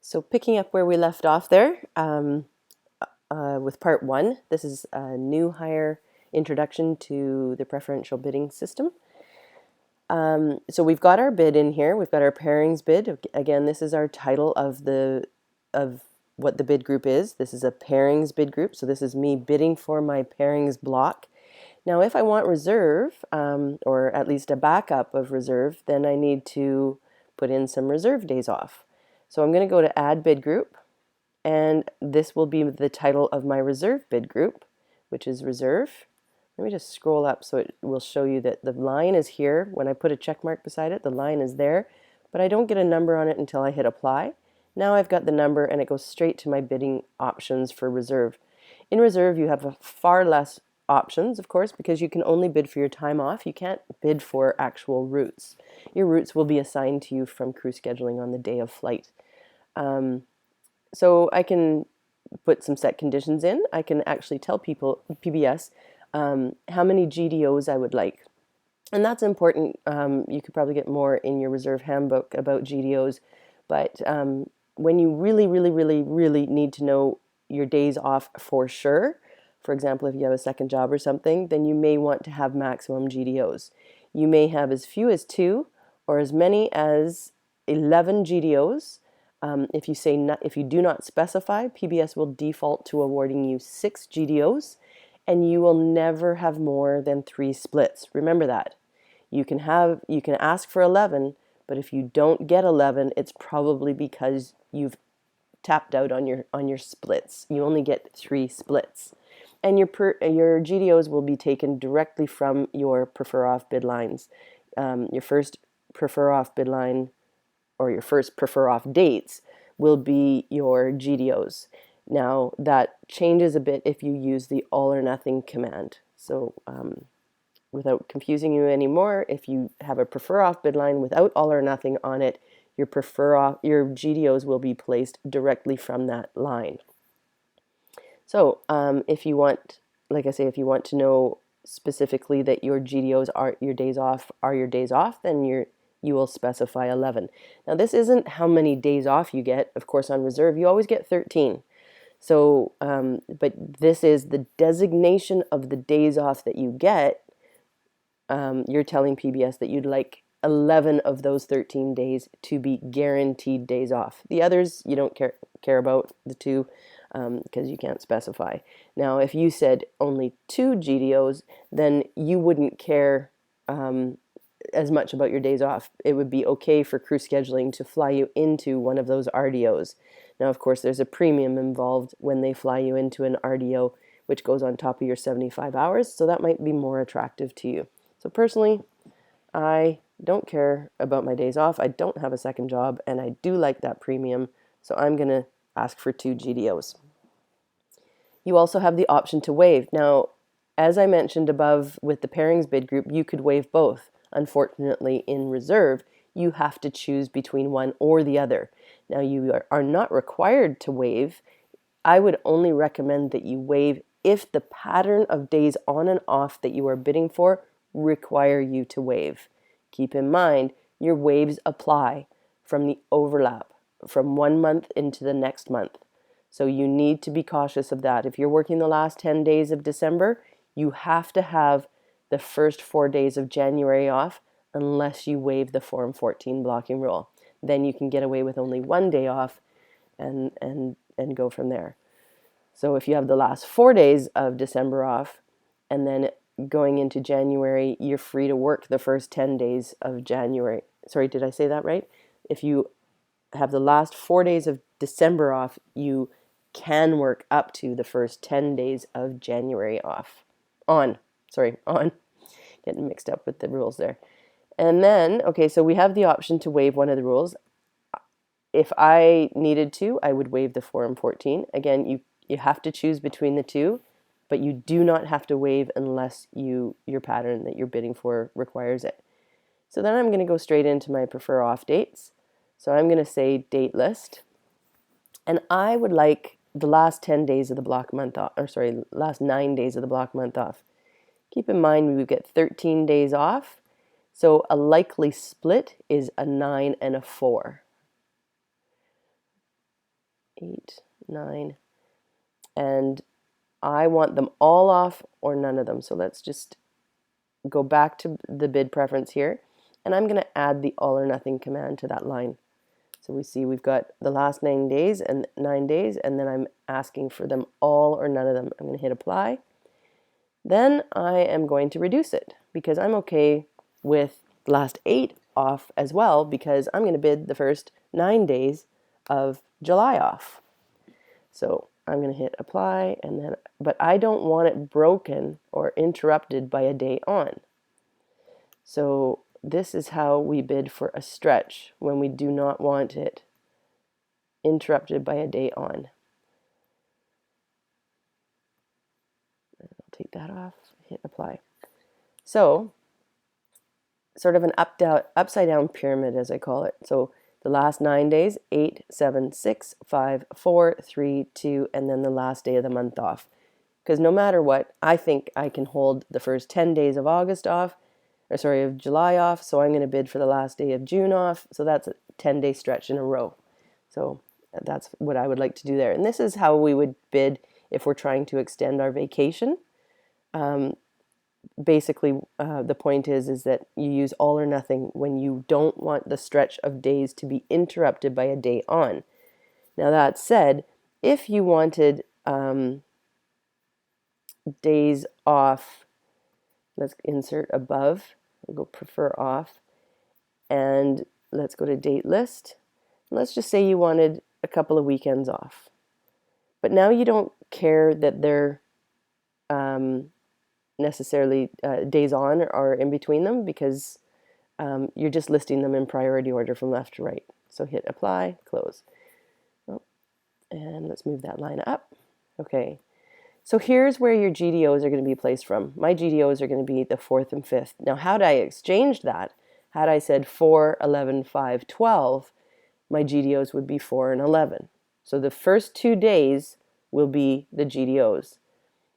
So picking up where we left off there with part one, this is a new hire introduction to the preferential bidding system. So we've got our bid in here. We've got our pairings bid. Again, this is our title of what the bid group is. This is a pairings bid group. So this is me bidding for my pairings block. Now, if I want reserve, or at least a backup of reserve, then I need to put in some reserve days off. So I'm going to go to Add Bid Group, and this will be the title of my reserve bid group, which is Reserve. Let me just scroll up so it will show you that the line is here. When I put a check mark beside it, the line is there, but I don't get a number on it until I hit Apply. Now I've got the number, and it goes straight to my bidding options for Reserve. In Reserve, you have far less options, of course, because you can only bid for your time off. You can't bid for actual routes. Your routes will be assigned to you from crew scheduling on the day of flight. So I can put some set conditions in. I can actually tell people, PBS, how many GDOs I would like. And that's important. You could probably get more in your reserve handbook about GDOs, but when you really need to know your days off for sure, for example, if you have a second job or something, then you may want to have maximum GDOs. You may have as few as 2 or as many as 11 GDOs. If you do not specify, PBS will default to awarding you 6 GDOs, and you will never have more than 3 splits. Remember that. You can ask for 11, but if you don't get 11, it's probably because you've tapped out on your splits. You only get 3 splits. And your GDOs will be taken directly from your prefer off bid lines. Your first prefer off bid line, or your first prefer off dates, will be your GDOs. Now that changes a bit if you use the all or nothing command. So without confusing you anymore, if you have a prefer off bid line without all or nothing on it, your GDOs will be placed directly from that line. So if you want, like I say, if you want to know specifically that your GDOs are your days off, then you will specify 11. Now this isn't how many days off you get. Of course, on reserve, you always get 13. So, but this is the designation of the days off that you get. You're telling PBS that you'd like 11 of those 13 days to be guaranteed days off. The others, you don't care about, the 2, because you can't specify. Now, if you said only 2 GDOs, then you wouldn't care as much about your days off. It would be okay for crew scheduling to fly you into one of those RDOs. Now, of course, there's a premium involved when they fly you into an RDO, which goes on top of your 75 hours, so that might be more attractive to you. So personally, I don't care about my days off. I don't have a second job, and I do like that premium, so I'm going to ask for 2 GDOs. You also have the option to waive. Now, as I mentioned above with the pairings bid group, you could waive both. Unfortunately, in reserve, you have to choose between one or the other. Now, you are not required to waive. I would only recommend that you waive if the pattern of days on and off that you are bidding for require you to waive. Keep in mind, your waives apply from the overlap from 1 month into the next month. So you need to be cautious of that. If you're working the last 10 days of December, you have to have the first 4 days of January off unless you waive the Form 14 blocking rule. Then you can get away with only 1 day off and go from there. So if you have the last 4 days of December off, and then going into January, you're free to work the first 10 days of January. Sorry, did I say that right? If you have the last 4 days of December off, you can work up to the first 10 days of January off. On. Getting mixed up with the rules there. And then, okay, so we have the option to waive one of the rules. If I needed to, I would waive the Form 14. Again, you have to choose between the 2, but you do not have to waive unless your pattern that you're bidding for requires it. So then I'm going to go straight into my prefer off dates. So I'm going to say date list, and I would like the last 10 days of the block month off, last 9 days of the block month off. Keep in mind we get 13 days off, so a likely split is a 9 and a 4. 8, 9, and I want them all off or none of them. So let's just go back to the bid preference here, and I'm going to add the all or nothing command to that line. So we see we've got the last 9 days, and then I'm asking for them all or none of them. I'm going to hit apply. Then I am going to reduce it because I'm okay with the last 8 off as well, because I'm going to bid the first 9 days of July off. So I'm going to hit apply, and then, but I don't want it broken or interrupted by a day on. So this is how we bid for a stretch when we do not want it interrupted by a day on. I'll take that off, hit apply. So sort of an upside down pyramid, as I call it. So the last 9 days, 8, 7, 6, 5, 4, 3, 2, and then the last day of the month off. Because no matter what, I think I can hold the first 10 days of August off, of July off, so I'm going to bid for the last day of June off. So that's a 10-day stretch in a row. So that's what I would like to do there. And this is how we would bid if we're trying to extend our vacation. Basically, the point is that you use all or nothing when you don't want the stretch of days to be interrupted by a day on. Now that said, if you wanted days off, let's insert above, we'll go prefer off, and let's go to date list. Let's just say you wanted a couple of weekends off, but now you don't care that they're necessarily days on or in between them, because you're just listing them in priority order from left to right. So hit apply, close. Oh, and let's move that line up. Okay, so here's where your GDOs are going to be placed from. My GDOs are going to be the 4th and 5th. Now, had I exchanged that, had I said 4, 11, 5, 12, my GDOs would be 4 and 11. So the first 2 days will be the GDOs.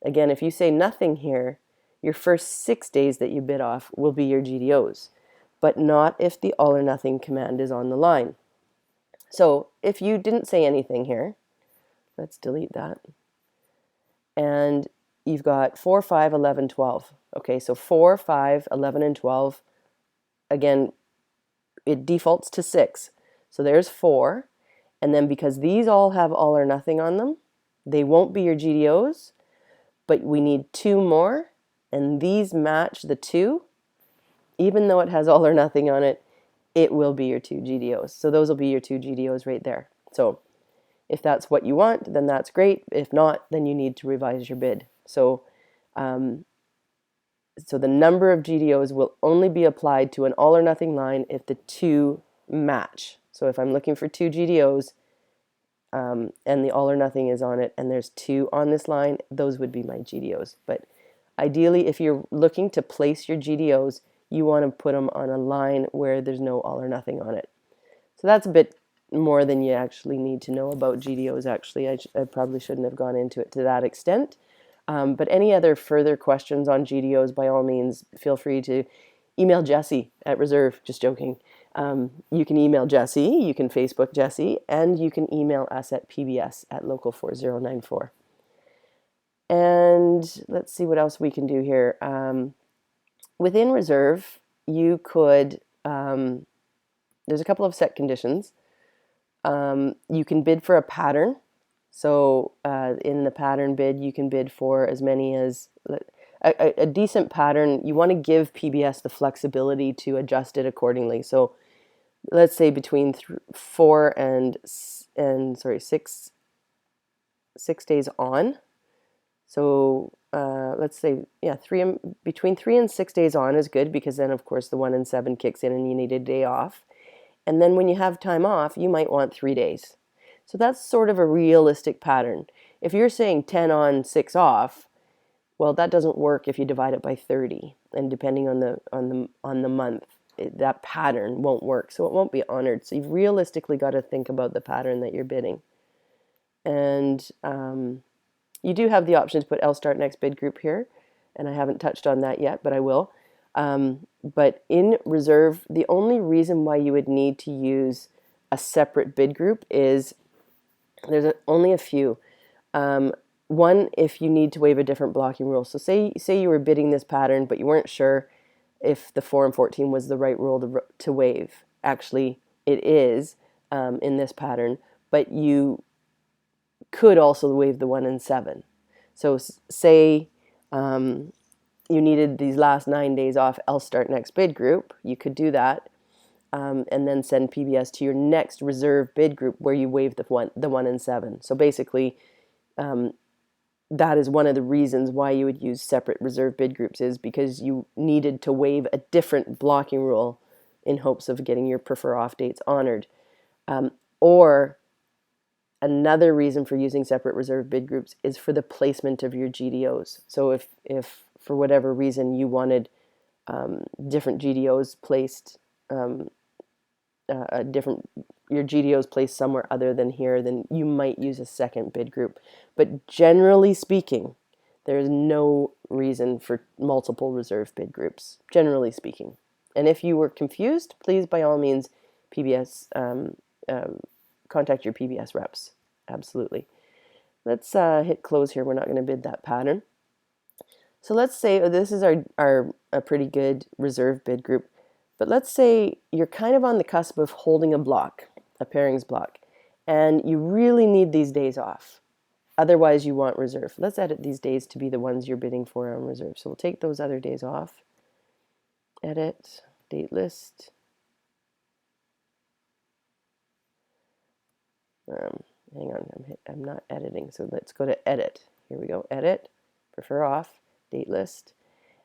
Again, if you say nothing here, your first 6 days that you bid off will be your GDOs, but not if the all or nothing command is on the line. So if you didn't say anything here, let's delete that. And you've got 4, 5, 11, 12. Okay, so 4, 5, 11, and 12, again, it defaults to 6. So there's 4. And then because these all have all or nothing on them, they won't be your GDOs, but we need 2 more. And these match the 2, even though it has all or nothing on it, it will be your 2 GDOs. So those will be your 2 GDOs right there. So if that's what you want, then that's great. If not, then you need to revise your bid. So, so the number of GDOs will only be applied to an all or nothing line if the 2 match. So if I'm looking for 2 GDOs and the all or nothing is on it, and there's 2 on this line, those would be my GDOs. But ideally, if you're looking to place your GDOs, you want to put them on a line where there's no all or nothing on it. So that's a bit more than you actually need to know about GDOs. Actually, I probably shouldn't have gone into it to that extent. But any other further questions on GDOs, by all means, feel free to email Jessie at Reserve. Just joking. You can email Jessie, you can Facebook Jessie, and you can email us at PBS at local 4094. And let's see what else we can do here. Within Reserve, you could, there's a couple of set conditions. You can bid for a pattern. So in the pattern bid, you can bid for as many as a decent pattern. You want to give PBS the flexibility to adjust it accordingly. So let's say between 4 and 6 days on. So let's say, yeah, between 3 and 6 days on is good, because then of course the 1 and 7 kicks in and you need a day off. And then when you have time off, you might want 3 days. So that's sort of a realistic pattern. If you're saying 10 on, 6 off, well, that doesn't work if you divide it by 30. And depending on the month, that pattern won't work. So it won't be honored. So you've realistically got to think about the pattern that you're bidding. And you do have the option to put L start next bid group here. And I haven't touched on that yet, but I will. But in Reserve, the only reason why you would need to use a separate bid group is Only a few. One, if you need to waive a different blocking rule. So say you were bidding this pattern, but you weren't sure if the 4 and 14 was the right rule to waive. Actually, it is in this pattern, but you could also waive the 1 and 7. So say you needed these last 9 days off, else start next bid group. You could do that, and then send PBS to your next reserve bid group where you waive the 1 and 7. So basically, that is one of the reasons why you would use separate reserve bid groups, is because you needed to waive a different blocking rule in hopes of getting your prefer off dates honored. Or another reason for using separate reserve bid groups is for the placement of your GDOs. So if for whatever reason you wanted different GDOs placed, your GDOs placed somewhere other than here, then you might use a second bid group. But generally speaking, there is no reason for multiple reserve bid groups, generally speaking. And if you were confused, please, by all means, PBS, contact your PBS reps. Absolutely. Let's hit close here. We're not going to bid that pattern. So let's say this is a pretty good reserve bid group. But let's say you're kind of on the cusp of holding a block, a pairings block, and you really need these days off. Otherwise, you want reserve. Let's edit these days to be the ones you're bidding for on reserve. So we'll take those other days off. Edit, date list. Hang on, I'm not editing, so let's go to edit. Here we go, edit, prefer off, date list.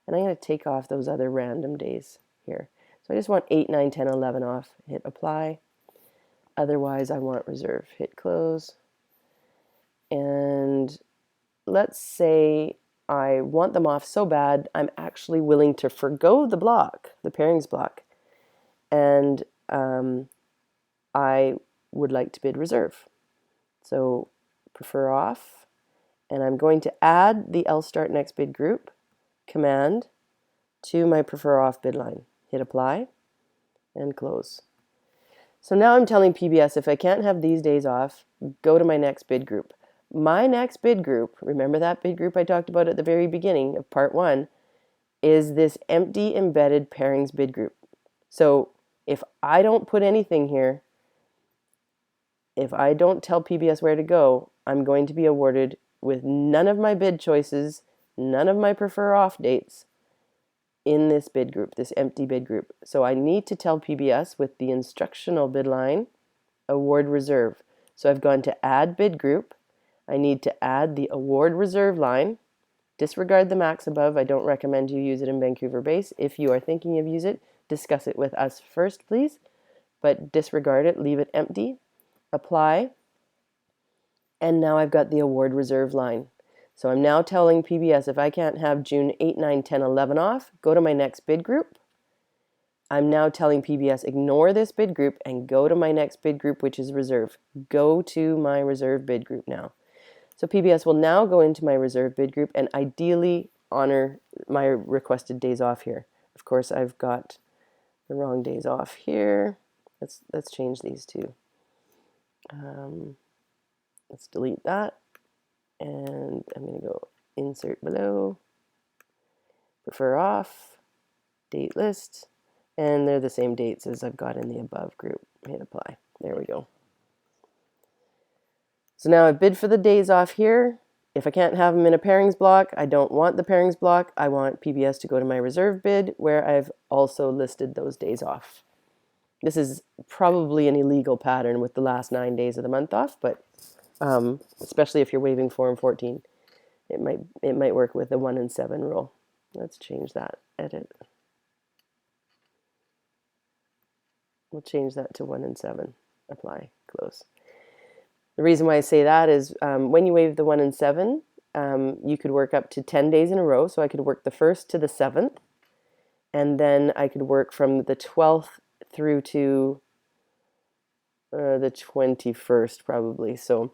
And I'm going to take off those other random days here. So I just want 8, 9, 10, 11 off. Hit apply. Otherwise, I want reserve. Hit close. And let's say I want them off so bad, I'm actually willing to forgo the block, the pairings block. And I would like to bid reserve. So prefer off. And I'm going to add the else start next bid group command to my prefer off bid line. Hit apply and close. So now I'm telling PBS, if I can't have these days off, go to my next bid group. My next bid group, remember that bid group I talked about at the very beginning of part 1, is this empty embedded pairings bid group. So if I don't put anything here, if I don't tell PBS where to go, I'm going to be awarded with none of my bid choices, none of my prefer off dates, in this bid group, this empty bid group. So I need to tell PBS with the instructional bid line, award reserve. So I've gone to add bid group. I need to add the award reserve line. Disregard the max above. I don't recommend you use it in Vancouver base. If you are thinking of use it, discuss it with us first, please. But disregard it, leave it empty. Apply. And now I've got the award reserve line. So I'm now telling PBS, if I can't have June 8, 9, 10, 11 off, go to my next bid group. I'm now telling PBS, ignore this bid group and go to my next bid group, which is reserve. Go to my reserve bid group now. So PBS will now go into my reserve bid group and ideally honor my requested days off here. Of course, I've got the wrong days off here. Let's change these two. Let's delete that. And I'm going to go insert below, prefer off, date list, and they're the same dates as I've got in the above group. Hit apply. There we go. So now I've bid for the days off here. If I can't have them in a pairings block, I don't want the pairings block. I want PBS to go to my reserve bid where I've also listed those days off. This is probably an illegal pattern with the last 9 days of the month off, but especially if you're waiving 4 and 14, it might work with the 1 and 7 rule. Let's change that. Edit. We'll change that to 1 and 7. Apply. Close. The reason why I say that is when you waive the 1 and 7, you could work up to 10 days in a row. So I could work the 1st to the 7th, and then I could work from the 12th through to the 21st probably. So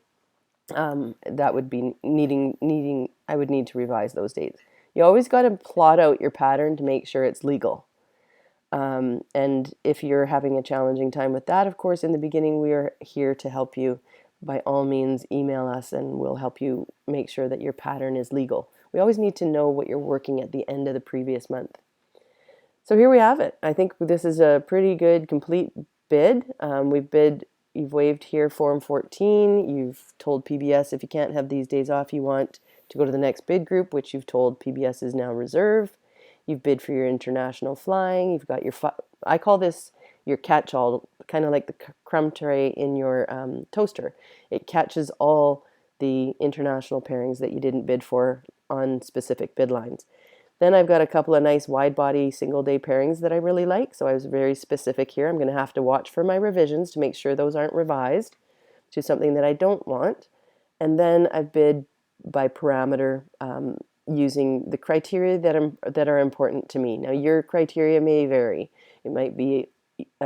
that would be needing I would need to revise those dates. You always got to plot out your pattern to make sure it's legal. And if you're having a challenging time with that, of course, in the beginning, we are here to help you. by all means email us and we'll help you make sure that your pattern is legal. We always need to know what you're working at the end of the previous month. So here we have it. I think this is a pretty good complete bid. You've waived here Form 14. You've told PBS if you can't have these days off, you want to go to the next bid group, which you've told PBS is now reserved. You've bid for your international flying. You've got your, I call this your catch-all, kind of like the crumb tray in your toaster. It catches all the international pairings that you didn't bid for on specific bid lines. Then I've got a couple of nice wide body single day pairings that I really like. So I was very specific here. I'm going to have to watch for my revisions to make sure those aren't revised to something that I don't want. And then I've bid by parameter using the criteria that are important to me. Now your criteria may vary. It might be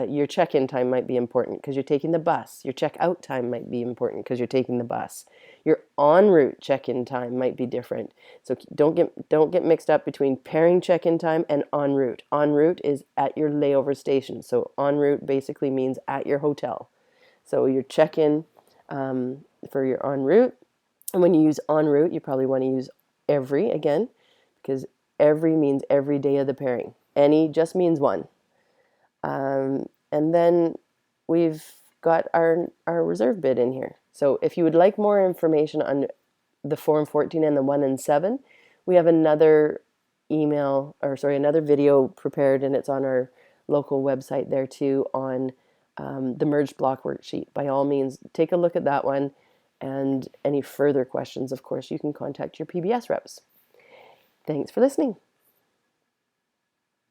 your check-in time might be important because you're taking the bus. Your check-out time might be important because you're taking the bus. Your en route check-in time might be different. So don't get mixed up between pairing check-in time and en route. En route is at your layover station. So en route basically means at your hotel. So your check-in for your en route. And when you use en route, you probably want to use every again because every means every day of the pairing. Any just means one. And then we've got our reserve bid in here. So if you would like more information on the Form 14 and the 1 and 7, we have another another video prepared, and it's on our local website there too on the merged block worksheet. By all means, take a look at that one, and any further questions, of course, you can contact your PBS reps. Thanks for listening.